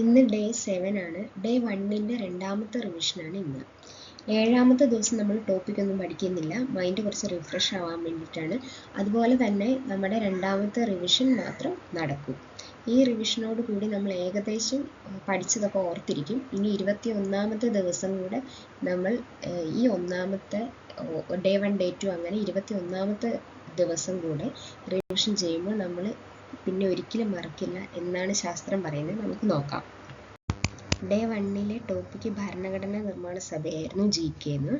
ഇന്ന് ഡേ 7 ആണ്. ഡേ 1ൻ്റെ രണ്ടാമത്തെ റിവിഷനാണ് ഇന്ന്. ഏഴാമത്തെ ദിവസം നമ്മൾ ടോപ്പിക്കൊന്നും പഠിക്കുന്നില്ല, മൈൻഡ് കുറച്ച് റിഫ്രഷ് ആവാൻ വേണ്ടിയിട്ടാണ്. അതുപോലെ തന്നെ നമ്മുടെ രണ്ടാമത്തെ റിവിഷൻ മാത്രം നടക്കും. ഈ റിവിഷനോട് കൂടി നമ്മൾ ഏകദേശം പഠിച്ചതൊക്കെ ഓർത്തിരിക്കും. ഇനി 21ാമത്തെ ദിവസം കൂടെ നമ്മൾ ഈ ഒന്നാമത്തെ ഡേ 1 ഡേ 2 അങ്ങനെ 21ാമത്തെ ദിവസം കൂടെ റിവിഷൻ ചെയ്യുമ്പോൾ നമ്മൾ പിന്നെ ഒരിക്കലും മറക്കില്ല എന്നാണ് ശാസ്ത്രം പറയുന്നത്. നമുക്ക് നോക്കാം. ഡേ 1ലെ ടോപ്പിക്ക് ഭരണഘടനാ നിർമ്മാണ സഭയായിരുന്നു. GK എന്ന്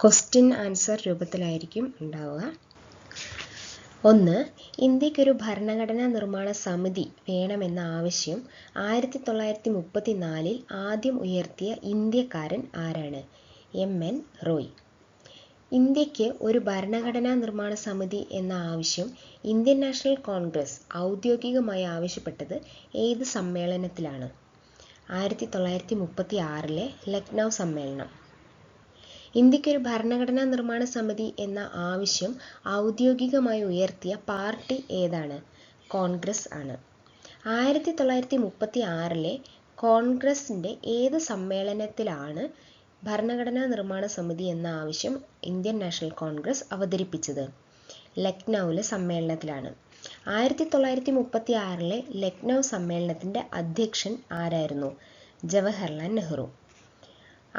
ക്വസ്റ്റ്യൻ ആൻസർ രൂപത്തിലായിരിക്കും ഉണ്ടാവുക. 1. ഇന്ത്യക്കൊരു ഭരണഘടനാ നിർമ്മാണ സമിതി വേണമെന്ന ആവശ്യം 1934 ആദ്യം ഉയർത്തിയ ഇന്ത്യക്കാരൻ ആരാണ്? MN റോയ്. ഇന്ത്യക്ക് ഒരു ഭരണഘടനാ നിർമ്മാണ സമിതി എന്ന ആവശ്യം ഇന്ത്യൻ നാഷണൽ കോൺഗ്രസ് ഔദ്യോഗികമായി ആവശ്യപ്പെട്ടത് ഏത് സമ്മേളനത്തിലാണ്? 1936 ലക്നൗ സമ്മേളനം. ഇന്ത്യക്കൊരു ഭരണഘടനാ നിർമ്മാണ സമിതി എന്ന ആവശ്യം ഔദ്യോഗികമായി ഉയർത്തിയ പാർട്ടി ഏതാണ്? കോൺഗ്രസ് ആണ്. 1936 കോൺഗ്രസിൻ്റെ ഏത് സമ്മേളനത്തിലാണ് ഭരണഘടനാ നിർമ്മാണ സമിതി എന്ന ആവശ്യം ഇന്ത്യൻ നാഷണൽ കോൺഗ്രസ് അവതരിപ്പിച്ചത്? ലക്നൌവിലെ സമ്മേളനത്തിലാണ്. 1936 ലക്നൗ സമ്മേളനത്തിൻ്റെ അധ്യക്ഷൻ ആരായിരുന്നു? ജവഹർലാൽ നെഹ്റു.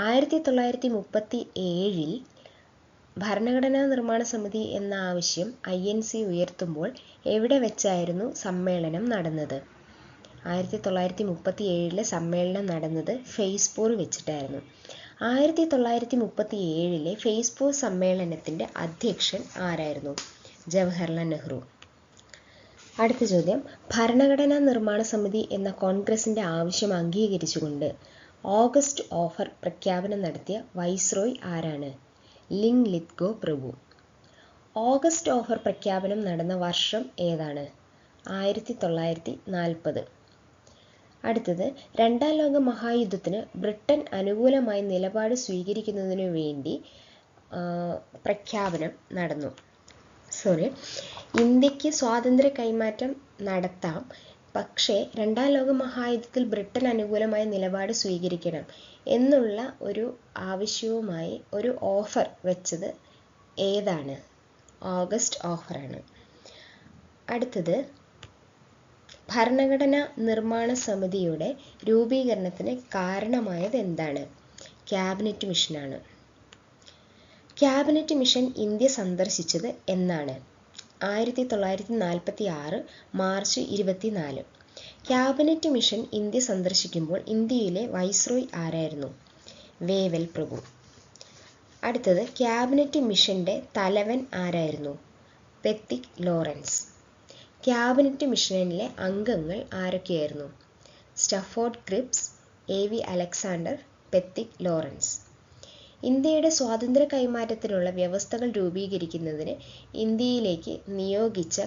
1937 ഭരണഘടനാ നിർമ്മാണ സമിതി എന്ന ആവശ്യം INC ഉയർത്തുമ്പോൾ എവിടെ വെച്ചായിരുന്നു സമ്മേളനം നടന്നത്? 1937 സമ്മേളനം നടന്നത് ഫെയ്സ്പൂർ വെച്ചിട്ടായിരുന്നു. 1937 ഫെയ്സ്പൂർ സമ്മേളനത്തിൻ്റെ അധ്യക്ഷൻ ആരായിരുന്നു? ജവഹർലാൽ നെഹ്റു. അടുത്ത ചോദ്യം. ഭരണഘടനാ നിർമ്മാണ സമിതി എന്ന കോൺഗ്രസിൻ്റെ ആവശ്യം അംഗീകരിച്ചുകൊണ്ട് ഓഗസ്റ്റ് ഓഫർ പ്രഖ്യാപനം നടത്തിയ വൈസ്രോയ് ആരാണ്? ലിങ് ലിത്ഗോ പ്രഭു. ഓഗസ്റ്റ് ഓഫർ പ്രഖ്യാപനം നടന്ന വർഷം ഏതാണ്? 1940. അടുത്തത്. രണ്ടാം ലോക മഹായുദ്ധത്തിന് ബ്രിട്ടൻ അനുകൂലമായ നിലപാട് സ്വീകരിക്കുന്നതിനു വേണ്ടി പ്രഖ്യാപനം നടന്നു. ഇന്ത്യക്ക് സ്വാതന്ത്ര്യ കൈമാറ്റം നടത്താം, പക്ഷേ രണ്ടാം ലോക മഹായുദ്ധത്തിൽ ബ്രിട്ടൻ അനുകൂലമായ നിലപാട് സ്വീകരിക്കണം എന്നുള്ള ഒരു ആവശ്യവുമായി ഒരു ഓഫർ വെച്ചത് ഏതാണ്? ഓഗസ്റ്റ് ഓഫറാണ്. അടുത്തത്. ഭരണഘടനാ നിർമ്മാണ സമിതിയുടെ രൂപീകരണത്തിന് കാരണമായത് എന്താണ്? ക്യാബിനറ്റ് മിഷനാണ്. ക്യാബിനറ്റ് മിഷൻ ഇന്ത്യ സന്ദർശിച്ചത് എന്നാണ്? 1946 മാർച്ച് 24. ക്യാബിനറ്റ് മിഷൻ ഇന്ത്യ സന്ദർശിക്കുമ്പോൾ ഇന്ത്യയിലെ വൈസ്രോയ് ആരായിരുന്നു? വേവൽ പ്രഭു. അടുത്തത്. ക്യാബിനറ്റ് മിഷൻ്റെ തലവൻ ആരായിരുന്നു? Pethick Lawrence. ക്യാബിനറ്റ് മിഷനിലെ അംഗങ്ങൾ ആരൊക്കെയായിരുന്നു? Stafford Cripps, AV Alexander, Pethick Lawrence. ഇന്ത്യയുടെ സ്വാതന്ത്ര്യ കൈമാറ്റത്തിനുള്ള വ്യവസ്ഥകൾ രൂപീകരിക്കുന്നതിന് ഇന്ത്യയിലേക്ക് നിയോഗിച്ച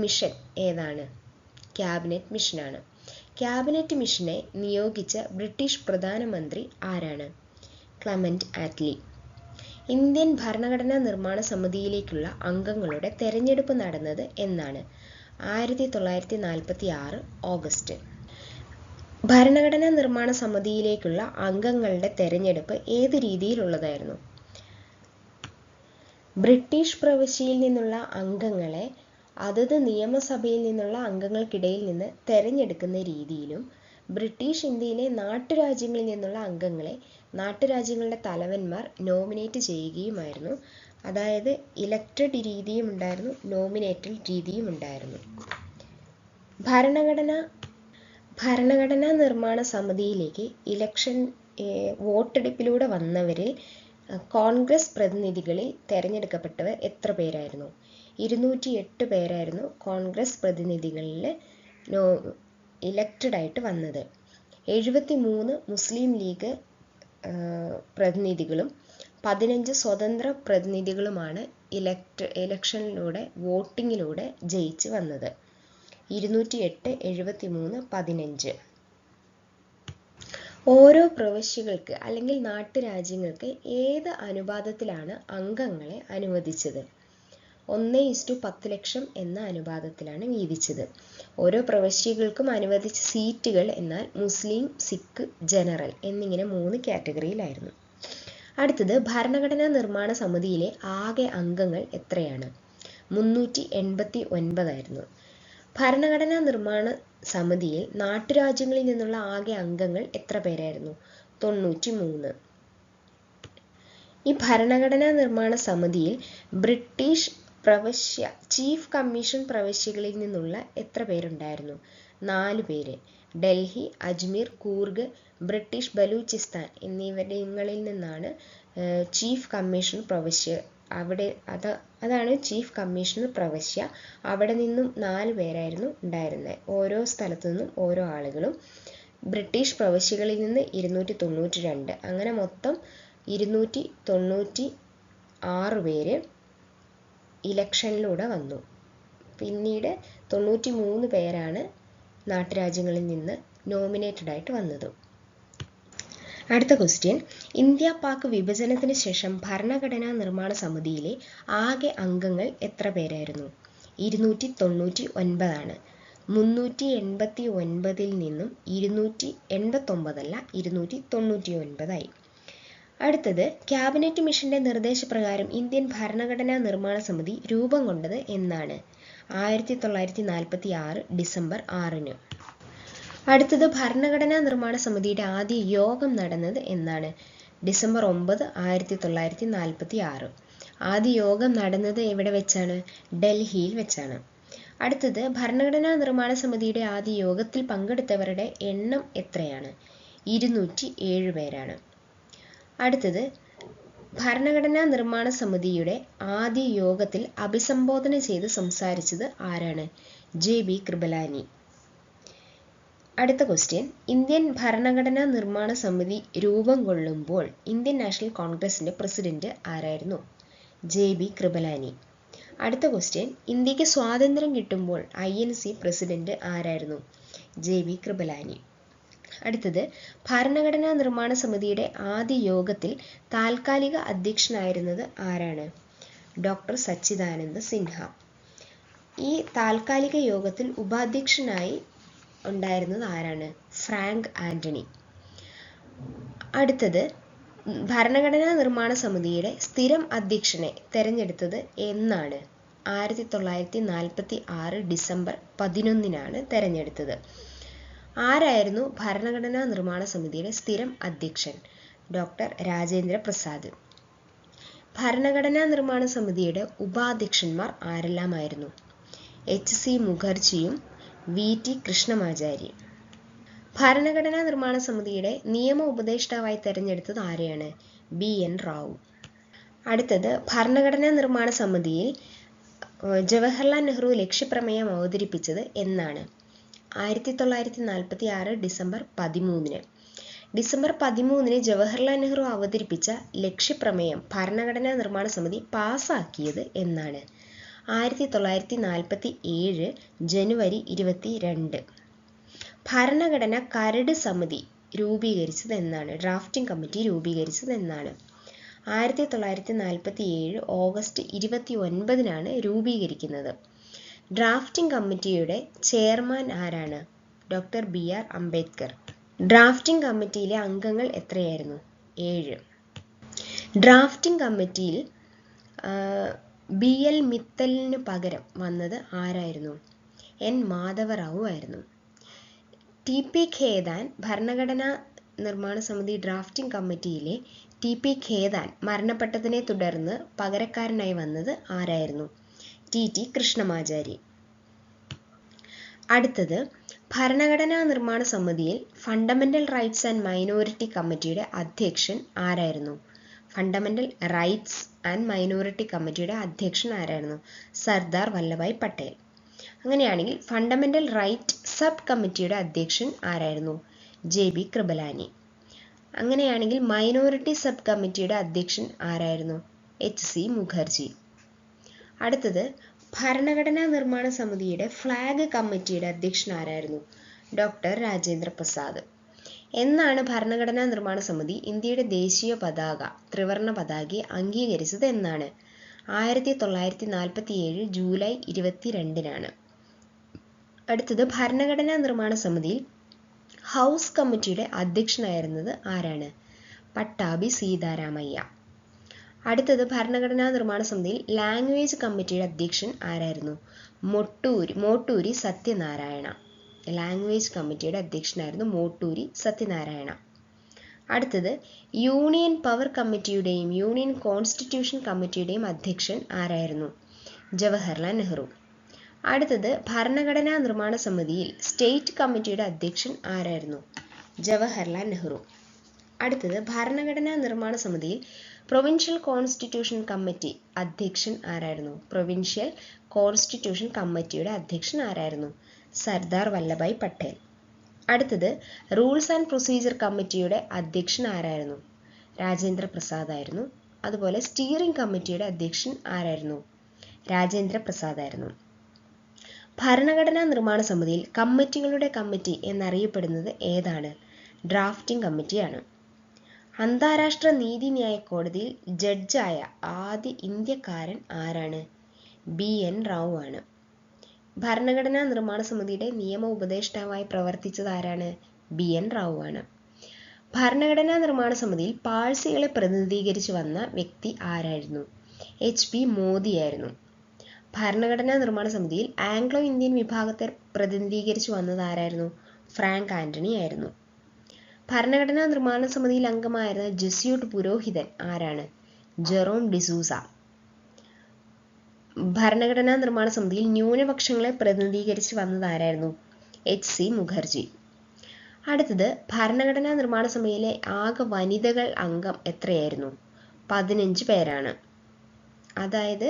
മിഷൻ ഏതാണ്? ക്യാബിനറ്റ് മിഷനാണ്. ക്യാബിനറ്റ് മിഷനെ നിയോഗിച്ച ബ്രിട്ടീഷ് പ്രധാനമന്ത്രി ആരാണ്? Clement Attlee. ഇന്ത്യൻ ഭരണഘടനാ നിർമ്മാണ സമിതിയിലേക്കുള്ള അംഗങ്ങളുടെ തെരഞ്ഞെടുപ്പ് നടന്നത് എന്നാണ്? 1946 ഓഗസ്റ്റ്. ഭരണഘടനാ നിർമ്മാണ സമിതിയിലേക്കുള്ള അംഗങ്ങളുടെ തെരഞ്ഞെടുപ്പ് ഏത് രീതിയിലുള്ളതായിരുന്നു? ബ്രിട്ടീഷ് പ്രവിശ്യയിൽ നിന്നുള്ള അംഗങ്ങളെ അതത് നിയമസഭയിൽ നിന്നുള്ള അംഗങ്ങൾക്കിടയിൽ നിന്ന് തെരഞ്ഞെടുക്കുന്ന രീതിയിലും ബ്രിട്ടീഷ് ഇന്ത്യയിലെ നാട്ടുരാജ്യങ്ങളിൽ നിന്നുള്ള അംഗങ്ങളെ നാട്ടുരാജ്യങ്ങളുടെ തലവന്മാർ നോമിനേറ്റ് ചെയ്യുകയുമായിരുന്നു. അതായത് ഇലക്റ്റഡ് രീതിയും ഉണ്ടായിരുന്നു, നോമിനേറ്റഡ് രീതിയും ഉണ്ടായിരുന്നു. ഭരണഘടനാ നിർമ്മാണ സമിതിയിലേക്ക് ഇലക്ഷൻ വോട്ടെടുപ്പിലൂടെ വന്നവരിൽ കോൺഗ്രസ് പ്രതിനിധികളിൽ തെരഞ്ഞെടുക്കപ്പെട്ടവർ എത്ര പേരായിരുന്നു? 208 പേരായിരുന്നു കോൺഗ്രസ് പ്രതിനിധികളിൽ ഇലക്റ്റഡ് ആയിട്ട് വന്നത്. 73 മുസ്ലിം ലീഗ് പ്രതിനിധികളും 15 സ്വതന്ത്ര പ്രതിനിധികളുമാണ് ഇലക്ഷനിലൂടെ വോട്ടിങ്ങിലൂടെ ജയിച്ച് വന്നത്. 208, 73, 15. ഓരോ പ്രവിശ്യകൾക്ക് അല്ലെങ്കിൽ നാട്ടുരാജ്യങ്ങൾക്ക് ഏത് അനുപാതത്തിലാണ് അംഗങ്ങളെ അനുവദിച്ചത്? 1:10 ലക്ഷം എന്ന അനുപാതത്തിലാണ് വീതിച്ചത്. ഓരോ പ്രവിശ്യകൾക്കും അനുവദിച്ച സീറ്റുകൾ എന്നാൽ മുസ്ലിം, സിഖ്, ജനറൽ എന്നിങ്ങനെ 3 കാറ്റഗറിയിലായിരുന്നു. അടുത്തത് ഭരണഘടനാ നിർമ്മാണ സമിതിയിലെ ആകെ അംഗങ്ങൾ എത്രയാണ്? 389 ആയിരുന്നു. ഭരണഘടനാ നിർമ്മാണ സമിതിയിൽ നാട്ടുരാജ്യങ്ങളിൽ നിന്നുള്ള ആകെ അംഗങ്ങൾ എത്ര പേരായിരുന്നു? 93. ഈ ഭരണഘടനാ നിർമ്മാണ സമിതിയിൽ ബ്രിട്ടീഷ് പ്രവിശ്യ ചീഫ് കമ്മീഷൻ പ്രവിശ്യകളിൽ നിന്നുള്ള എത്ര പേരുണ്ടായിരുന്നു? 4 പേര്. ഡൽഹി, അജ്മീർ, കൂർഗ്, ബ്രിട്ടീഷ് ബലൂചിസ്ഥാൻ എന്നിവിടങ്ങളിൽ നിന്നാണ് ചീഫ് കമ്മീഷൻ പ്രവിശ്യ. അതാണ് ചീഫ് കമ്മീഷണർ പ്രവിശ്യ. അവിടെ നിന്നും 4 പേരായിരുന്നു ഉണ്ടായിരുന്നത്. ഓരോ സ്ഥലത്തു നിന്നും ഓരോ ആളുകളും. ബ്രിട്ടീഷ് പ്രവിശ്യകളിൽ നിന്ന് 292. അങ്ങനെ മൊത്തം 296 പേര് ഇലക്ഷനിലൂടെ വന്നു. പിന്നീട് 93 പേരാണ് നാട്ടുരാജ്യങ്ങളിൽ നിന്ന് നോമിനേറ്റഡ് ആയിട്ട് വന്നത്. അടുത്ത ക്വസ്റ്റ്യൻ, ഇന്ത്യ പാക് വിഭജനത്തിന് ശേഷം ഭരണഘടനാ നിർമ്മാണ സമിതിയിലെ ആകെ അംഗങ്ങൾ എത്ര പേരായിരുന്നു? 299 ആണ്. 389 നിന്നും 289 അല്ല 299 ആയി. അടുത്തത്, ക്യാബിനറ്റ് മിഷന്റെ നിർദ്ദേശപ്രകാരം ഇന്ത്യൻ ഭരണഘടനാ നിർമ്മാണ സമിതി രൂപം കൊണ്ടത് എന്നാണ്? 1946 ഡിസംബർ 6-ന്. അടുത്തത്, ഭരണഘടനാ നിർമ്മാണ സമിതിയുടെ ആദ്യ യോഗം നടന്നത് എന്നാണ്? ഡിസംബർ 9, 1946. ആദ്യ യോഗം നടന്നത് എവിടെ വെച്ചാണ്? ഡൽഹിയിൽ വെച്ചാണ്. അടുത്തത്, ഭരണഘടനാ നിർമ്മാണ സമിതിയുടെ ആദ്യ യോഗത്തിൽ പങ്കെടുത്തവരുടെ എണ്ണം എത്രയാണ്? 207 പേരാണ്. അടുത്തത്, ഭരണഘടനാ നിർമ്മാണ സമിതിയുടെ ആദ്യ യോഗത്തിൽ അഭിസംബോധന ചെയ്ത് സംസാരിച്ചത് ആരാണ്? JB കൃപലാനി. അടുത്ത ക്വസ്റ്റ്യൻ, ഇന്ത്യൻ ഭരണഘടനാ നിർമ്മാണ സമിതി രൂപം കൊള്ളുമ്പോൾ ഇന്ത്യൻ നാഷണൽ കോൺഗ്രസിന്റെ പ്രസിഡന്റ് ആരായിരുന്നു? JB കൃപലാനി. അടുത്ത ക്വസ്റ്റ്യൻ, ഇന്ത്യക്ക് സ്വാതന്ത്ര്യം കിട്ടുമ്പോൾ INC പ്രസിഡന്റ് ആരായിരുന്നു? JB കൃപലാനി. അടുത്തത്, ഭരണഘടനാ നിർമ്മാണ സമിതിയുടെ ആദ്യ യോഗത്തിൽ താൽക്കാലിക അധ്യക്ഷനായിരുന്നത് ആരാണ്? ഡോക്ടർ സച്ചിദാനന്ദ സിൻഹ. ഈ താൽക്കാലിക യോഗത്തിൽ ഉപാധ്യക്ഷനായി ഉണ്ടായിരുന്നത് ആരാണ്? ഫ്രാങ്ക് ആന്റണി. അടുത്തത്, ഭരണഘടനാ നിർമ്മാണ സമിതിയുടെ സ്ഥിരം അധ്യക്ഷനെ തെരഞ്ഞെടുത്തത് എന്നാണ്? 1946 ഡിസംബർ 11-നാണ് തെരഞ്ഞെടുത്തത്. ആരായിരുന്നു ഭരണഘടനാ നിർമ്മാണ സമിതിയുടെ സ്ഥിരം അധ്യക്ഷൻ? ഡോക്ടർ രാജേന്ദ്ര പ്രസാദ്. ഭരണഘടനാ നിർമ്മാണ സമിതിയുടെ ഉപാധ്യക്ഷന്മാർ ആരെല്ലാമായിരുന്നു? HC മുഖർജിയും VT Krishnamachari. ഭരണഘടനാ നിർമ്മാണ സമിതിയുടെ നിയമ ഉപദേഷ്ടാവായി തെരഞ്ഞെടുത്തത് ആരെയാണ്? BN റാവു. അടുത്തത്, ഭരണഘടനാ നിർമ്മാണ സമിതിയിൽ ജവഹർലാൽ നെഹ്റു ലക്ഷ്യപ്രമേയം അവതരിപ്പിച്ചത് എന്നാണ്? 1946 ഡിസംബർ 13-ന്. ഡിസംബർ 13-ന് ജവഹർലാൽ നെഹ്റു അവതരിപ്പിച്ച ലക്ഷ്യപ്രമേയം ഭരണഘടനാ നിർമ്മാണ സമിതി പാസാക്കിയത് എന്നാണ്? 1947 ജനുവരി 22. ഭരണഘടന കരട് സമിതി രൂപീകരിച്ചത് എന്നാണ്? ഡ്രാഫ്റ്റിംഗ് കമ്മിറ്റി രൂപീകരിച്ചത് എന്നാണ്? 1947 ഓഗസ്റ്റ് 29-നാണ് രൂപീകരിക്കുന്നത്. ഡ്രാഫ്റ്റിംഗ് കമ്മിറ്റിയുടെ ചെയർമാൻ ആരാണ്? Doctor BR Ambedkar. ഡ്രാഫ്റ്റിംഗ് കമ്മിറ്റിയിലെ അംഗങ്ങൾ എത്രയായിരുന്നു? 7. ഡ്രാഫ്റ്റിംഗ് കമ്മിറ്റിയിൽ BL മിത്തലിന് പകരം വന്നത് ആരായിരുന്നു? N മാധവറാവു ആയിരുന്നു. TP ഖേതാൻ ഭരണഘടനാ നിർമ്മാണ സമിതി ഡ്രാഫ്റ്റിംഗ് കമ്മിറ്റിയിലെ TP ഖേതാൻ മരണപ്പെട്ടതിനെ തുടർന്ന് പകരക്കാരനായി വന്നത് ആരായിരുന്നു? TT കൃഷ്ണമാചാരി. അടുത്തത്, ഭരണഘടനാ നിർമ്മാണ സമിതിയിൽ ഫണ്ടമെന്റൽ റൈറ്റ്സ് ആൻഡ് മൈനോറിറ്റി കമ്മിറ്റിയുടെ അധ്യക്ഷൻ ആരായിരുന്നു? ഫണ്ടമെന്റൽ റൈറ്റ്സ് ആൻഡ് മൈനോറിറ്റി കമ്മിറ്റിയുടെ അധ്യക്ഷൻ ആരായിരുന്നു? സർദാർ വല്ലഭായ് പട്ടേൽ. അങ്ങനെയാണെങ്കിൽ ഫണ്ടമെന്റൽ റൈറ്റ് സബ് കമ്മിറ്റിയുടെ അധ്യക്ഷൻ ആരായിരുന്നു? JB കൃപലാനി. അങ്ങനെയാണെങ്കിൽ മൈനോറിറ്റി സബ് കമ്മിറ്റിയുടെ അധ്യക്ഷൻ ആരായിരുന്നു? HC മുഖർജി. അടുത്തത്, ഭരണഘടനാ നിർമ്മാണ സമിതിയുടെ ഫ്ലാഗ് കമ്മിറ്റിയുടെ അധ്യക്ഷൻ ആരായിരുന്നു? ഡോക്ടർ രാജേന്ദ്ര പ്രസാദ്. എന്നാണ് ഭരണഘടനാ നിർമ്മാണ സമിതി ഇന്ത്യയുടെ ദേശീയ പതാക ത്രിവർണ്ണ പതാകയെ അംഗീകരിച്ചത് എന്നാണ്? 1947 ജൂലൈ 22-നാണ്. അടുത്തത് ഭരണഘടനാ നിർമ്മാണ സമിതിയിൽ ഹൗസ് കമ്മിറ്റിയുടെ അധ്യക്ഷനായിരുന്നത് ആരാണ്? പട്ടാഭി സീതാരാമയ്യ. അടുത്തത് ഭരണഘടനാ നിർമ്മാണ സമിതിയിൽ ലാംഗ്വേജ് കമ്മിറ്റിയുടെ അധ്യക്ഷൻ ആരായിരുന്നു? മോട്ടൂരി സത്യനാരായണ. ലാംഗ്വേജ് കമ്മിറ്റിയുടെ അധ്യക്ഷനായിരുന്നു മോട്ടൂരി സത്യനാരായണ. അടുത്തത് യൂണിയൻ പവർ കമ്മിറ്റിയുടെയും യൂണിയൻ കോൺസ്റ്റിറ്റ്യൂഷൻ കമ്മിറ്റിയുടെയും അധ്യക്ഷൻ ആരായിരുന്നു? ജവഹർലാൽ നെഹ്റു. അടുത്തത് ഭരണഘടനാ നിർമ്മാണ സമിതിയിൽ സ്റ്റേറ്റ് കമ്മിറ്റിയുടെ അധ്യക്ഷൻ ആരായിരുന്നു? ജവഹർലാൽ നെഹ്റു. അടുത്തത് ഭരണഘടനാ നിർമ്മാണ സമിതിയിൽ പ്രൊവിൻഷ്യൽ കോൺസ്റ്റിറ്റ്യൂഷൻ കമ്മിറ്റി അധ്യക്ഷൻ ആരായിരുന്നു? പ്രൊവിൻഷ്യൽ കോൺസ്റ്റിറ്റ്യൂഷൻ കമ്മിറ്റിയുടെ അധ്യക്ഷൻ ആരായിരുന്നു? സർദാർ വല്ലഭായ് പട്ടേൽ. അടുത്തത് റൂൾസ് ആൻഡ് പ്രൊസീജിയർ കമ്മിറ്റിയുടെ അധ്യക്ഷൻ ആരായിരുന്നു? രാജേന്ദ്ര പ്രസാദ് ആയിരുന്നു. അതുപോലെ സ്റ്റിയറിംഗ് കമ്മിറ്റിയുടെ അധ്യക്ഷൻ ആരായിരുന്നു? രാജേന്ദ്ര പ്രസാദ് ആയിരുന്നു. ഭരണഘടനാ നിർമ്മാണ സമിതിയിൽ കമ്മിറ്റികളുടെ കമ്മിറ്റി എന്നറിയപ്പെടുന്നത് ഏതാണ്? ഡ്രാഫ്റ്റിംഗ് കമ്മിറ്റിയാണ്. അന്താരാഷ്ട്ര നീതിന്യായ കോടതിയിൽ ജഡ്ജായ ആദ്യ ഇന്ത്യക്കാരൻ ആരാണ്? BN റാവു ആണ്. ഭരണഘടനാ നിർമ്മാണ സമിതിയുടെ നിയമ ഉപദേഷ്ടാവായി പ്രവർത്തിച്ചത് ആരാണ്? BN റാവു ആണ്. ഭരണഘടനാ നിർമ്മാണ സമിതിയിൽ പാഴ്സികളെ പ്രതിനിധീകരിച്ചു വന്ന വ്യക്തി ആരായിരുന്നു? HP മോദി ആയിരുന്നു. ഭരണഘടനാ നിർമ്മാണ സമിതിയിൽ ആംഗ്ലോ ഇന്ത്യൻ വിഭാഗത്തെ പ്രതിനിധീകരിച്ചു വന്നത് ആരായിരുന്നു? ഫ്രാങ്ക് ആന്റണി ആയിരുന്നു. ഭരണഘടനാ നിർമ്മാണ സമിതിയിൽ അംഗമായിരുന്ന ജെസ്യൂട്ട് പുരോഹിതൻ ആരാണ്? ജെറോം ഡിസൂസ. ഭരണഘടനാ നിർമ്മാണ സമിതിയിൽ ന്യൂനപക്ഷങ്ങളെ പ്രതിനിധീകരിച്ച് വന്നത് ആരായിരുന്നു? HC മുഖർജി. അടുത്തത് ഭരണഘടനാ നിർമ്മാണ സമിതിയിലെ ആകെ വനിതകൾ അംഗം എത്രയായിരുന്നു? 15 പേരാണ്. അതായത്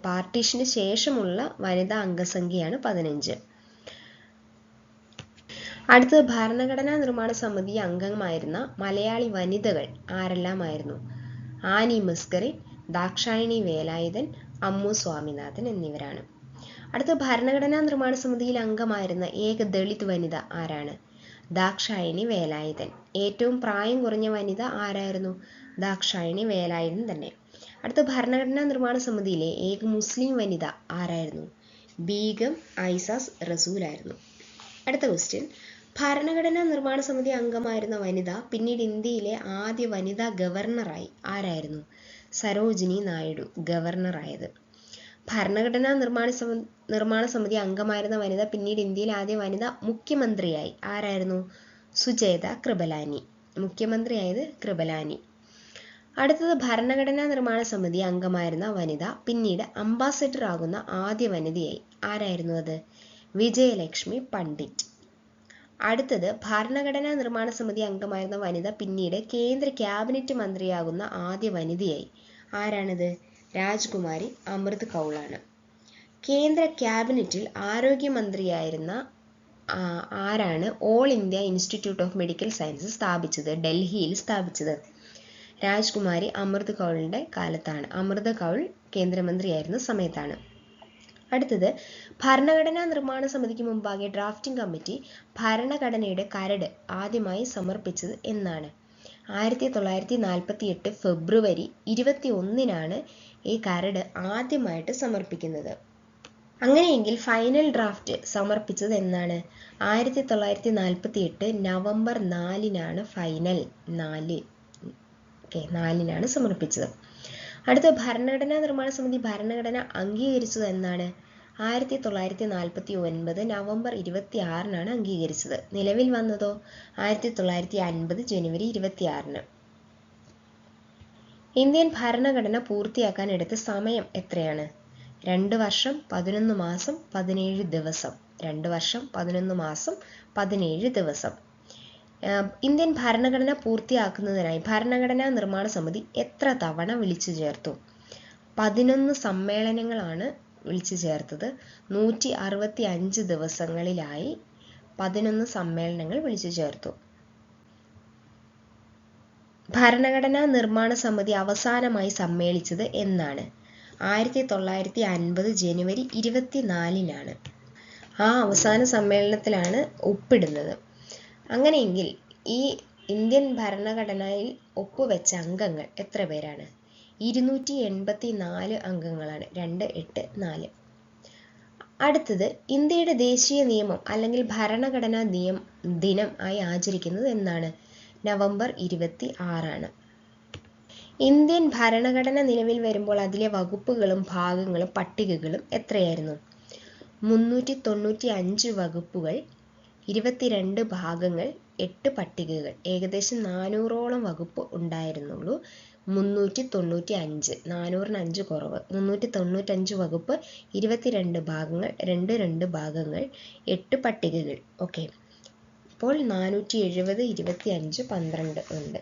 പാർട്ടീഷന് ശേഷമുള്ള വനിതാ അംഗസംഖ്യയാണ് 15. അടുത്തത് ഭരണഘടനാ നിർമ്മാണ സമിതി അംഗമായിരുന്ന മലയാളി വനിതകൾ ആരെല്ലാമായിരുന്നു? ആനി മസ്കറി, ദാക്ഷായണി വേലായുധൻ, അമ്മു സ്വാമിനാഥൻ എന്നിവരാണ്. അടുത്ത ഭരണഘടനാ നിർമ്മാണ സമിതിയിൽ അംഗമായിരുന്ന ഏക ദളിത് വനിത ആരാണ്? ദാക്ഷായണി വേലായുധൻ. ഏറ്റവും പ്രായം കുറഞ്ഞ വനിത ആരായിരുന്നു? ദാക്ഷായണി വേലായുധൻ തന്നെ. അടുത്ത ഭരണഘടനാ നിർമ്മാണ സമിതിയിലെ ഏക മുസ്ലിം വനിത ആരായിരുന്നു? ബീഗം ഐസാസ് റസൂൽ ആയിരുന്നു. അടുത്ത ക്വസ്റ്റ്യൻ, ഭരണഘടനാ നിർമ്മാണ സമിതി അംഗമായിരുന്ന വനിത പിന്നീട് ഇന്ത്യയിലെ ആദ്യ വനിതാ ഗവർണറായി. ആരായിരുന്നു? സരോജിനി നായിഡു ഗവർണറായത്. ഭരണഘടനാ നിർമ്മാണ സമിതി അംഗമായിരുന്ന വനിത പിന്നീട് ഇന്ത്യയിലെ ആദ്യ വനിതാ മുഖ്യമന്ത്രിയായി. ആരായിരുന്നു? സുജേത കൃപലാനി. മുഖ്യമന്ത്രിയായത് കൃപലാനി. അടുത്തത് ഭരണഘടനാ നിർമ്മാണ സമിതി അംഗമായിരുന്ന വനിത പിന്നീട് അംബാസഡർ ആകുന്ന ആദ്യ വനിതയായി. ആരായിരുന്നു അത്? വിജയലക്ഷ്മി പണ്ഡിറ്റ്. അടുത്തത് ഭരണഘടനാ നിർമ്മാണ സമിതി അംഗമായിരുന്ന വനിത പിന്നീട് കേന്ദ്ര ക്യാബിനറ്റ് മന്ത്രിയാകുന്ന ആദ്യ വനിതയായി. ആരാണിത്? രാജ്കുമാരി അമൃത് കൗളാണ്. കേന്ദ്ര ക്യാബിനറ്റിൽ ആരോഗ്യമന്ത്രിയായിരുന്ന ആരാണ് all India institute of medical sciences സ്ഥാപിച്ചത്? ഡൽഹിയിൽ സ്ഥാപിച്ചത് രാജ്കുമാരി അമൃത് കൗളിൻ്റെ കാലത്താണ്. അമൃത് കൗൾ കേന്ദ്രമന്ത്രിയായിരുന്ന സമയത്താണ്. അടുത്തത് ഭരണഘടനാ നിർമ്മാണ സമിതിക്ക് മുമ്പാകെ ഡ്രാഫ്റ്റിംഗ് കമ്മിറ്റി ഭരണഘടനയുടെ കരട് ആദ്യമായി സമർപ്പിച്ചത് എന്നാണ്? 1948 ഫെബ്രുവരി 21-നാണ് ഈ കരട് ആദ്യമായിട്ട് സമർപ്പിക്കുന്നത്. അങ്ങനെയെങ്കിൽ ഫൈനൽ ഡ്രാഫ്റ്റ് സമർപ്പിച്ചത് എന്നാണ്? 1948 നവംബർ 4-നാണ് ഫൈനൽ 4-നാണ് സമർപ്പിച്ചത്. അടുത്ത ഭരണഘടനാ നിർമ്മാണ സമിതി ഭരണഘടന അംഗീകരിച്ചത് എന്നാണ്? 1949 നവംബർ 26-നാണ് അംഗീകരിച്ചത്. നിലവിൽ വന്നതോ 1950 ജനുവരി 26-ന്. ഇന്ത്യൻ ഭരണഘടന പൂർത്തിയാക്കാൻ എടുത്ത സമയം എത്രയാണ്? 2 വർഷം 11 മാസം 17 ദിവസം. 2 വർഷം 11 മാസം 17 ദിവസം. ഇന്ത്യൻ ഭരണഘടന പൂർത്തിയാക്കുന്നതിനായി ഭരണഘടനാ നിർമ്മാണ സമിതി എത്ര തവണ വിളിച്ചു ചേർത്തു? 11 സമ്മേളനങ്ങളാണ് വിളിച്ചു ചേർത്തത്. 165 ദിവസങ്ങളിലായി 11 സമ്മേളനങ്ങൾ വിളിച്ചു ചേർത്തു. ഭരണഘടനാ നിർമ്മാണ സമിതി അവസാനമായി സമ്മേളിച്ചത് എന്നാണ്? 1950 ജനുവരി 24-നാണ്. ആ അവസാന സമ്മേളനത്തിലാണ് ഒപ്പിടുന്നത്. അങ്ങനെയെങ്കിൽ ഈ ഇന്ത്യൻ ഭരണഘടനയിൽ ഒപ്പുവെച്ച അംഗങ്ങൾ എത്ര പേരാണ്? 284 അംഗങ്ങളാണ്. 2, 8, 4. അടുത്തത് ഇന്ത്യയുടെ ദേശീയ നിയമം അല്ലെങ്കിൽ ഭരണഘടനാ ദിനം ആയി ആചരിക്കുന്നത് എന്നാണ്? നവംബർ 26 ഇന്ത്യൻ ഭരണഘടന നിലവിൽ വരുമ്പോൾ അതിലെ വകുപ്പുകളും ഭാഗങ്ങളും പട്ടികകളും എത്രയായിരുന്നു? 395 വകുപ്പുകൾ, 22 ഭാഗങ്ങൾ, 8 പട്ടികകൾ. ഏകദേശം 400ഓളം വകുപ്പ് ഉണ്ടായിരുന്നുള്ളൂ. 395, 400-ന് 5 കുറവ്. 395 വകുപ്പ്, 22 ഭാഗങ്ങൾ, 2 ഭാഗങ്ങൾ, 8 പട്ടികകൾ. ഓക്കെ, അപ്പോൾ 470, 25, 12 ഉണ്ട്.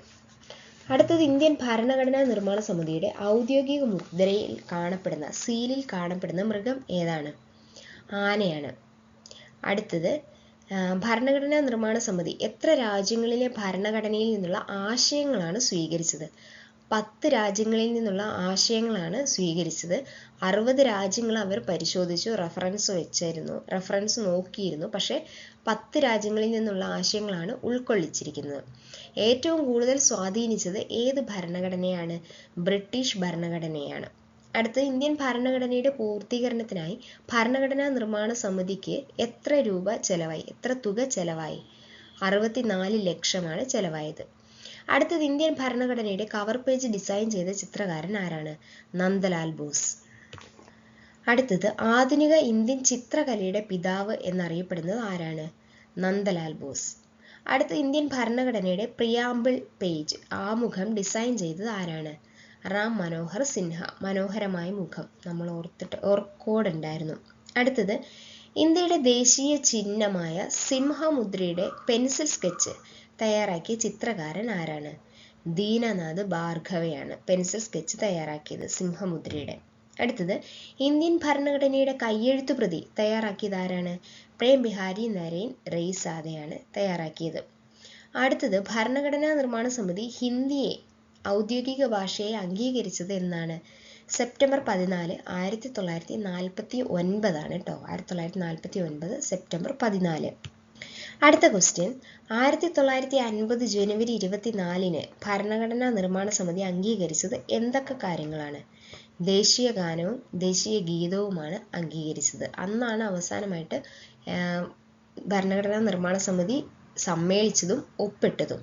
അടുത്തത് ഇന്ത്യൻ ഭരണഘടനാ നിർമ്മാണ സമിതിയുടെ ഔദ്യോഗിക മുദ്രയിൽ കാണപ്പെടുന്ന, സീലിൽ കാണപ്പെടുന്ന മൃഗം ഏതാണ്? ആനയാണ്. അടുത്തത് ഭരണഘടനാ നിർമ്മാണ സമിതി എത്ര രാജ്യങ്ങളിലെ ഭരണഘടനയിൽ നിന്നുള്ള ആശയങ്ങളാണ് സ്വീകരിച്ചത്? 10 രാജ്യങ്ങളിൽ നിന്നുള്ള ആശയങ്ങളാണ് സ്വീകരിച്ചത്. 60 രാജ്യങ്ങൾ അവർ പരിശോധിച്ചു, റെഫറൻസ് നോക്കിയിരുന്നു. പക്ഷേ 10 രാജ്യങ്ങളിൽ നിന്നുള്ള ആശയങ്ങളാണ് ഉൾക്കൊള്ളിച്ചിരിക്കുന്നത്. ഏറ്റവും കൂടുതൽ സ്വാധീനിച്ചത് ഏത് ഭരണഘടനയാണ്? ബ്രിട്ടീഷ് ഭരണഘടനയാണ്. അടുത്ത ഇന്ത്യൻ ഭരണഘടനയുടെ പൂർത്തീകരണത്തിനായി ഭരണഘടനാ നിർമ്മാണ സമിതിക്ക് എത്ര തുക ചെലവായി? 64 ലക്ഷമാണ് ചെലവായത്. അടുത്തത് ഇന്ത്യൻ ഭരണഘടനയുടെ കവർ പേജ് ഡിസൈൻ ചെയ്ത ചിത്രകാരൻ ആരാണ്? നന്ദലാൽ ബോസ്. അടുത്തത് ആധുനിക ഇന്ത്യൻ ചിത്രകലയുടെ പിതാവ് എന്നറിയപ്പെടുന്നത് ആരാണ്? നന്ദലാൽ ബോസ്. അടുത്ത ഇന്ത്യൻ ഭരണഘടനയുടെ പ്രിയാമ്പിൾ പേജ്, ആമുഖം ഡിസൈൻ ചെയ്തത് ആരാണ്? റാം മനോഹർ സിൻഹ. മനോഹരമായ മുഖം നമ്മൾ ഓർക്കോടുണ്ടായിരുന്നു. അടുത്തത് ഇന്ത്യയുടെ ദേശീയ ചിഹ്നമായ സിംഹമുദ്രയുടെ പെൻസിൽ സ്കെച്ച് തയ്യാറാക്കിയ ചിത്രകാരൻ ആരാണ്? ദീനനാഥ് ഭാർഗവയാണ് പെൻസിൽ സ്കെച്ച് തയ്യാറാക്കിയത് സിംഹമുദ്രയുടെ. അടുത്തത് ഇന്ത്യൻ ഭരണഘടനയുടെ കയ്യെഴുത്തു പ്രതി തയ്യാറാക്കിയത് ആരാണ്? പ്രേം ബിഹാരി നരേൻ റെയ്സാദയാണ് തയ്യാറാക്കിയത്. അടുത്തത് ഭരണഘടനാ നിർമ്മാണ സമിതി ഹിന്ദിയെ ഔദ്യോഗിക ഭാഷയായി അംഗീകരിച്ചത് എന്നാണ്? സെപ്റ്റംബർ 14, 1949 കേട്ടോ. 1949 സെപ്റ്റംബർ 14. അടുത്ത ക്വസ്റ്റ്യൻ, 1950 ജനുവരി 24 ഭരണഘടനാ നിർമ്മാണ സമിതി അംഗീകരിച്ചത് എന്തൊക്കെ കാര്യങ്ങളാണ്? ദേശീയ ഗാനവും ദേശീയ ഗീതവുമാണ് അംഗീകരിച്ചത്. അന്നാണ് അവസാനമായിട്ട് ഭരണഘടനാ നിർമ്മാണ സമിതി സമ്മേളിച്ചതും ഒപ്പിട്ടതും.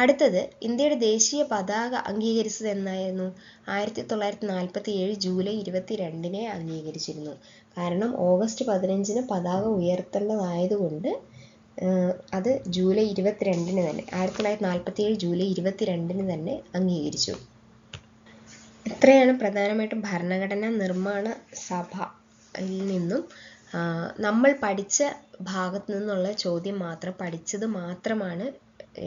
അടുത്തത് ഇന്ത്യയുടെ ദേശീയ പതാക അംഗീകരിച്ചത് എന്നായിരുന്നു? 1947 ജൂലൈ 22 അംഗീകരിച്ചിരുന്നു. കാരണം ഓഗസ്റ്റ് 15 പതാക ഉയർത്തേണ്ടതായതുകൊണ്ട് അത് ജൂലൈ 22 തന്നെ, 1947 ജൂലൈ 22 തന്നെ അംഗീകരിച്ചു. ഇത്രയാണ് പ്രധാനമായിട്ടും ഭരണഘടനാ നിർമ്മാണ സഭയിൽ നിന്നും നമ്മൾ പഠിച്ച ഭാഗത്തു നിന്നുള്ള ചോദ്യം പഠിച്ചത് മാത്രമാണ്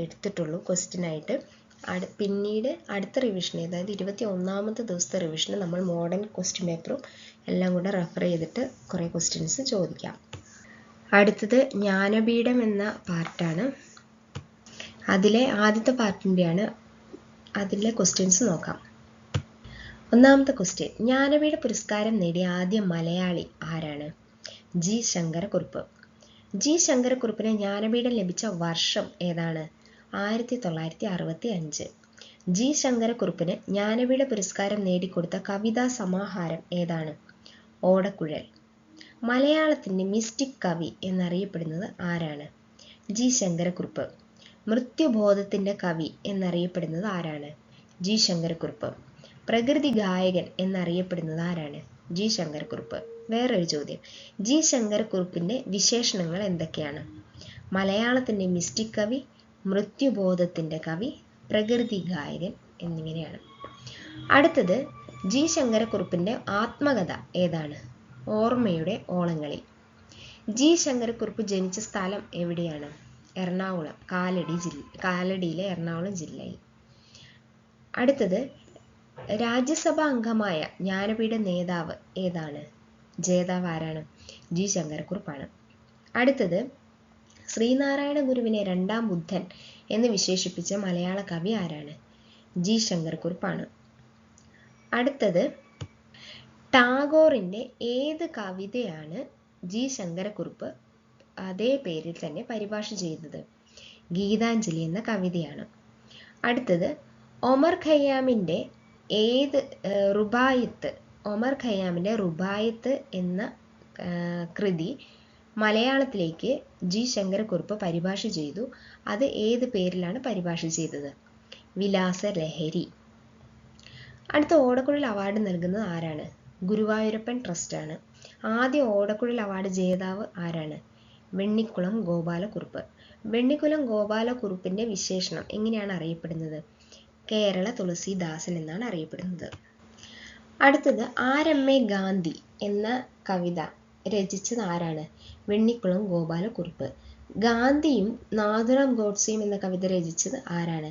എടുത്തിട്ടുള്ളൂ ക്വസ്റ്റ്യനായിട്ട്. പിന്നീട് അടുത്ത റിവിഷൻ, അതായത് 21ാമത്തെ ദിവസത്തെ റിവിഷന് നമ്മൾ മോഡൽ ക്വസ്റ്റ്യൻ പേപ്പറും എല്ലാം കൂടെ റെഫർ ചെയ്തിട്ട് കുറേ ക്വസ്റ്റ്യൻസ് ചോദിക്കാം. അടുത്തത് ജ്ഞാനപീഠം എന്ന പാർട്ടാണ്. അതിലെ ആദ്യത്തെ പാർട്ടിൻ്റെയാണ്. അതിലെ ക്വസ്റ്റ്യൻസ് നോക്കാം. ഒന്നാമത്തെ ക്വസ്റ്റ്യൻ, ജ്ഞാനപീഠ പുരസ്കാരം നേടിയ ആദ്യ മലയാളി ആരാണ്? ജി ശങ്കരക്കുറുപ്പ്. ജി ശങ്കരക്കുറുപ്പിന് ജ്ഞാനപീഠം ലഭിച്ച വർഷം ഏതാണ്? 1965. ജി ശങ്കരക്കുറുപ്പിന് ജ്ഞാനപീഠ പുരസ്കാരം നേടിക്കൊടുത്ത കവിതാ സമാഹാരം ഏതാണ്? ഓടക്കുഴൽ. മലയാളത്തിൻ്റെ മിസ്റ്റിക് കവി എന്നറിയപ്പെടുന്നത് ആരാണ്? ജി ശങ്കരക്കുറുപ്പ്. മൃത്യുബോധത്തിൻ്റെ കവി എന്നറിയപ്പെടുന്നത് ആരാണ്? ജി ശങ്കരക്കുറുപ്പ്. പ്രകൃതി ഗായകൻ എന്നറിയപ്പെടുന്നത് ആരാണ്? ജി ശങ്കരക്കുറുപ്പ്. വേറൊരു ചോദ്യം, ജി ശങ്കരക്കുറുപ്പിൻ്റെ വിശേഷണങ്ങൾ എന്തൊക്കെയാണ്? മലയാളത്തിൻ്റെ മിസ്റ്റിക് കവി, മൃത്യുബോധത്തിൻ്റെ കവി, പ്രകൃതി ഗായകൻ എന്നിങ്ങനെയാണ്. അടുത്തത്, ജി ശങ്കരക്കുറുപ്പിൻ്റെ ആത്മകഥ ഏതാണ്? ഓർമ്മയുടെ ഓളങ്ങളിൽ. ജി ശങ്കരക്കുറുപ്പ് ജനിച്ച സ്ഥലം എവിടെയാണ്? എറണാകുളം, കാലടിയിലെ എറണാകുളം ജില്ലയിൽ. അടുത്തത്, രാജ്യസഭാ അംഗമായ ജ്ഞാനപീഠ നേതാവ് ഏതാണ്? ജേതാവ് ആരാണ്? ജി ശങ്കരക്കുറുപ്പാണ്. അടുത്തത്, ശ്രീനാരായണ ഗുരുവിനെ രണ്ടാം ബുദ്ധൻ എന്ന് വിശേഷിപ്പിച്ച മലയാള കവി ആരാണ്? ജി ശങ്കരക്കുറുപ്പാണ്. അടുത്തത്, ടാഗോറിൻ്റെ ഏത് കവിതയാണ് ജി ശങ്കരക്കുറുപ്പ് അതേ പേരിൽ തന്നെ പരിഭാഷ ചെയ്തത്? ഗീതാഞ്ജലി എന്ന കവിതയാണ്. അടുത്തത്, ഒമർ ഖയ്യാമിൻ്റെ ഏത് റുബായിത്ത്, ഒമർ ഖയ്യാമിൻ്റെ റുബായിത്ത് എന്ന കൃതി മലയാളത്തിലേക്ക് ജി ശങ്കരക്കുറുപ്പ് പരിഭാഷ ചെയ്തു. അത് ഏത് പേരിലാണ് പരിഭാഷ ചെയ്തത്? വിലാസലഹരി. അടുത്ത ഓടക്കുഴൽ അവാർഡ് നൽകുന്നത് ആരാണ്? ഗുരുവായൂരപ്പൻ ട്രസ്റ്റാണ്. ആദ്യ ഓടക്കുഴൽ അവാർഡ് ജേതാവ് ആരാണ്? വെണ്ണിക്കുളം ഗോപാലക്കുറുപ്പ്. വെണ്ണിക്കുളം ഗോപാലക്കുറുപ്പിൻ്റെ വിശേഷണം എങ്ങനെയാണ് അറിയപ്പെടുന്നത്? കേരള തുളസീദാസൻ എന്നാണ് അറിയപ്പെടുന്നത്. അടുത്തത് ആരമ്മേ ഗാന്ധി എന്ന കവിത രചിച്ചത് ആരാണ്? വെണ്ണിക്കുളം ഗോപാലക്കുറുപ്പ്. ഗാന്ധിയും നാഥുറാം ഗോഡ്സെയും എന്ന കവിത രചിച്ചത് ആരാണ്?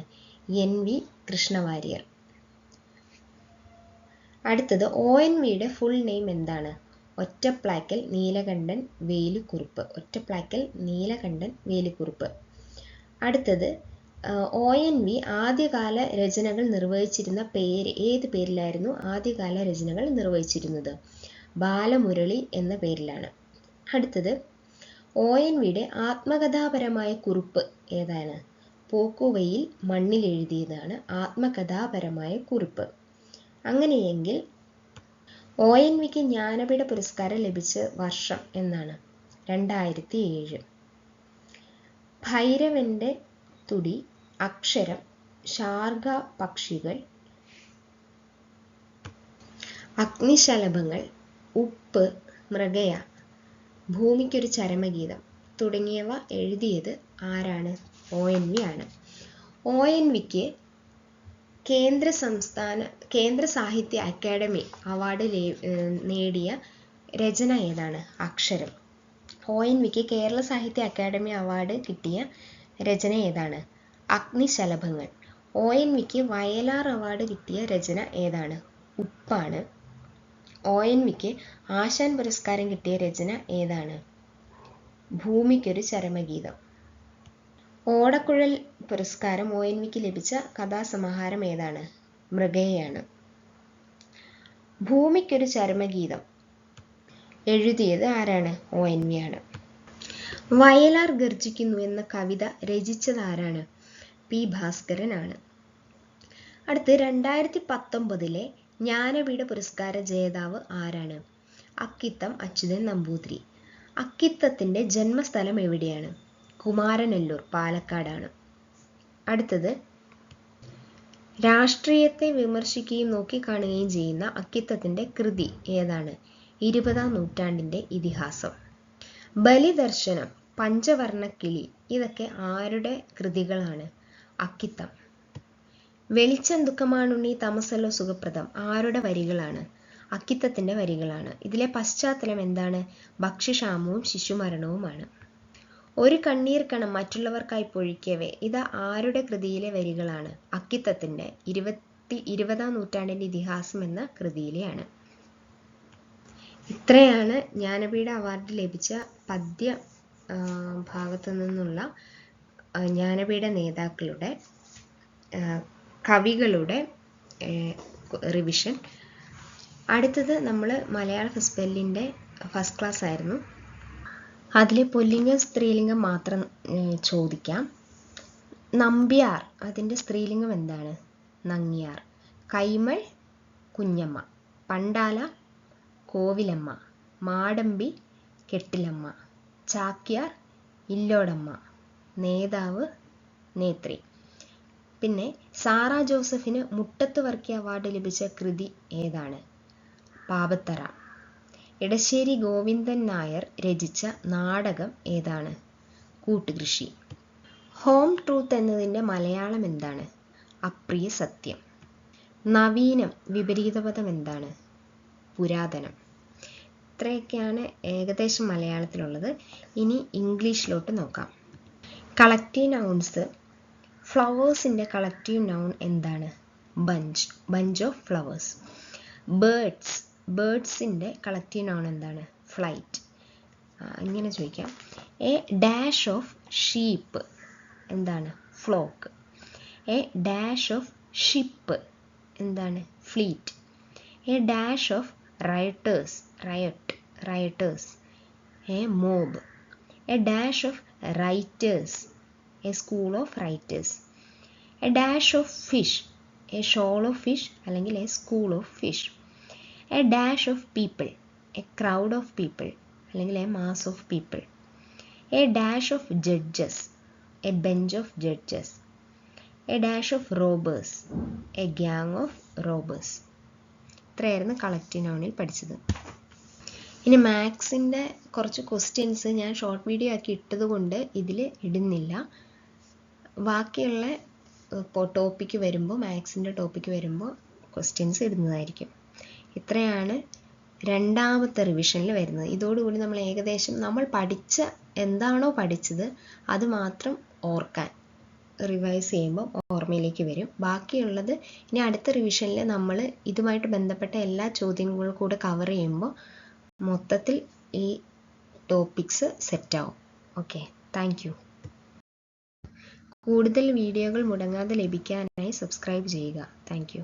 NV കൃഷ്ണവാര്യർ. അടുത്തത് ONVയുടെ ഫുൾ നെയിം എന്താണ്? ഒറ്റപ്ലാക്കൽ നീലകണ്ഠൻ വേലുക്കുറുപ്പ്. ഒറ്റപ്ലാക്കൽ നീലകണ്ഠൻ വേലുക്കുറുപ്പ്. അടുത്തത് ONV ആദ്യകാല രചനകൾ നിർവഹിച്ചിരുന്ന പേര്, ഏത് പേരിലായിരുന്നു ആദ്യകാല രചനകൾ നിർവഹിച്ചിരുന്നത്? ബാലമുരളി എന്ന പേരിലാണ്. അടുത്തത് ONVയുടെ ആത്മകഥാപരമായ കുറിപ്പ് ഏതാണ്? പോക്കുവെയിൽ മണ്ണിൽ എഴുതിയതാണ് ആത്മകഥാപരമായ കുറിപ്പ്. അങ്ങനെയെങ്കിൽ ONVക്ക് ജ്ഞാനപീഠ പുരസ്കാരം ലഭിച്ച വർഷം എന്നാണ്? 2007. ഭൈരവന്റെ തുടി, അക്ഷരം, ശാർഗ പക്ഷികൾ, അഗ്നിശലഭങ്ങൾ, ഉപ്പ്, മൃഗയ, ഭൂമിക്കൊരു ചരമഗീതം തുടങ്ങിയവ എഴുതിയത് ആരാണ്? ONV ആണ്. ONVക്ക് കേന്ദ്ര സാഹിത്യ അക്കാദമി അവാർഡ് നേടിയ രചന ഏതാണ്? അക്ഷരം. ONVക്ക് കേരള സാഹിത്യ അക്കാദമി അവാർഡ് കിട്ടിയ രചന ഏതാണ്? അഗ്നിശലഭങ്ങൾ. ONVക്ക് വയലാർ അവാർഡ് കിട്ടിയ രചന ഏതാണ്? ഉപ്പാണ്. ONVക്ക് ആശാൻ പുരസ്കാരം കിട്ടിയ രചന ഏതാണ്? ഭൂമിക്കൊരു ചരമഗീതം. ഓടക്കുഴൽ പുരസ്കാരം ONVക്ക് ലഭിച്ച കഥാസമാഹാരം ഏതാണ്? മൃഗയാണ്. ഭൂമിക്കൊരു ചരമഗീതം എഴുതിയത് ആരാണ്? ONV ആണ്. വയലാർ ഗർജിക്കുന്നു എന്ന കവിത രചിച്ചത് ആരാണ്? P. ഭാസ്കരൻ ആണ്. അടുത്ത് 2019 ജ്ഞാനപീഠ പുരസ്കാര ജേതാവ് ആരാണ്? അക്കിത്തം അച്യുതൻ നമ്പൂതിരി. അക്കിത്തത്തിൻ്റെ ജന്മസ്ഥലം എവിടെയാണ്? കുമാരനെല്ലൂർ, പാലക്കാടാണ്. അടുത്തത് രാഷ്ട്രീയത്തെ വിമർശിക്കുകയും നോക്കിക്കാണുകയും ചെയ്യുന്ന അക്കിത്തത്തിൻ്റെ കൃതി ഏതാണ്? 20-ാം നൂറ്റാണ്ടിൻ്റെ ഇതിഹാസം. ബലിദർശനം, പഞ്ചവർണ്ണക്കിളി ഇതൊക്കെ ആരുടെ കൃതികളാണ്? അക്കിത്തം. വെളിച്ചം ദുഃഖമാണുണ്ണി തമസല്ലോ സുഖപ്രദം ആരുടെ വരികളാണ്? അക്കിത്തത്തിൻ്റെ വരികളാണ്. ഇതിലെ പശ്ചാത്തലം എന്താണ്? ഭക്ഷ്യക്ഷാമവും ശിശുമരണവുമാണ്. ഒരു കണ്ണീർ കണം മറ്റുള്ളവർക്കായി പൊഴിക്കവേ ഇത് ആരുടെ കൃതിയിലെ വരികളാണ്? അക്കിത്തത്തിൻ്റെ 20-ാം നൂറ്റാണ്ടിൻ്റെ ഇതിഹാസം എന്ന കൃതിയിലെയാണ്. ഇത്രയാണ് ജ്ഞാനപീഠ അവാർഡ് ലഭിച്ച പദ്യ ഭാഗത്തു നിന്നുള്ള ജ്ഞാനപീഠ നേതാക്കളുടെ കവികളുടെ റിവിഷൻ. അടുത്തത് നമ്മൾ മലയാള ഫസ്റ്റ് ക്ലാസ് ആയിരുന്നു. അതിൽ പുല്ലിംഗം സ്ത്രീലിംഗം മാത്രം ചോദിക്കാം. നമ്പ്യാർ, അതിൻ്റെ സ്ത്രീലിംഗം എന്താണ്? നങ്ങ്യാർ. കൈമൾ കുഞ്ഞമ്മ. പണ്ടാല കോവിലമ്മ. മാടമ്പി കെട്ടിലമ്മ. ചാക്യാർ ഇല്ലോടമ്മ. നേതാവ് നേത്രി. പിന്നെ സാറാ ജോസഫിന് മുട്ടത്ത് വർക്കി അവാർഡ് ലഭിച്ച കൃതി ഏതാണ്? പാപത്തറ. ഇടശ്ശേരി ഗോവിന്ദൻ നായർ രചിച്ച നാടകം ഏതാണ്? കൂട്ടുകൃഷി. ഹോം ട്രൂത്ത് എന്നതിൻ്റെ മലയാളം എന്താണ്? അപ്രിയ സത്യം. നവീനം വിപരീതപദം എന്താണ്? പുരാതനം. ഇത്രയൊക്കെയാണ് ഏകദേശം മലയാളത്തിലുള്ളത്. ഇനി ഇംഗ്ലീഷിലോട്ട് നോക്കാം. Collective nouns. ഫ്ലവേഴ്സിൻ്റെ കളക്റ്റീവ് നൗൺ എന്താണ്? Bunch of flowers. ബേർഡ്സിൻ്റെ കളക്റ്റീവ് നൗൺ എന്താണ്? ഫ്ലൈറ്റ്. ഇങ്ങനെ ചോദിക്കാം. എ ഡാഷ് ഓഫ് ഷീപ്പ് എന്താണ്? Flock. A dash of ship എന്താണ്? Fleet. A dash of rioters a mob. A dash of writers a school of writers. A dash of fish a shoal of fish അല്ലെങ്കിൽ a school of fish. A dash of people, a crowd of people അല്ലെങ്കിൽ a mass of people. A dash of judges, a bench of judges. A dash of robbers, a gang of robbers. ഇത്രയായിരുന്നു collective നൗണിൽ പഠിച്ചത്. ഇനി മാത്സിൻ്റെ കുറച്ച് questions ഞാൻ short video ആക്കി ഇട്ടത് കൊണ്ട് ഇതിൽ ഇടുന്നില്ല. ബാക്കിയുള്ള ടോപ്പിക്ക് വരുമ്പോൾ, മാത്സിൻ്റെ ടോപ്പിക്ക് വരുമ്പോൾ ക്വസ്റ്റ്യൻസ് ഇടുന്നതായിരിക്കും. ഇത്രയാണ് രണ്ടാമത്തെ റിവിഷനിൽ വരുന്നത്. ഇതോടുകൂടി നമ്മൾ ഏകദേശം നമ്മൾ പഠിച്ച എന്താണോ പഠിച്ചത് അത് മാത്രം ഓർക്കാൻ റിവൈസ് ചെയ്യുമ്പോൾ ഓർമ്മയിലേക്ക് വരും. ബാക്കിയുള്ളത് ഇനി അടുത്ത റിവിഷനിൽ നമ്മൾ ഇതുമായിട്ട് ബന്ധപ്പെട്ട എല്ലാ ചോദ്യങ്ങളും കൂടെ കവർ ചെയ്യുമ്പോൾ മൊത്തത്തിൽ ഈ ടോപ്പിക്സ് സെറ്റാവും. Okay, thank you. കൂടുതൽ വീഡിയോകൾ മുടങ്ങാതെ ലഭിക്കാനായി സബ്സ്ക്രൈബ് ചെയ്യുക. Thank U.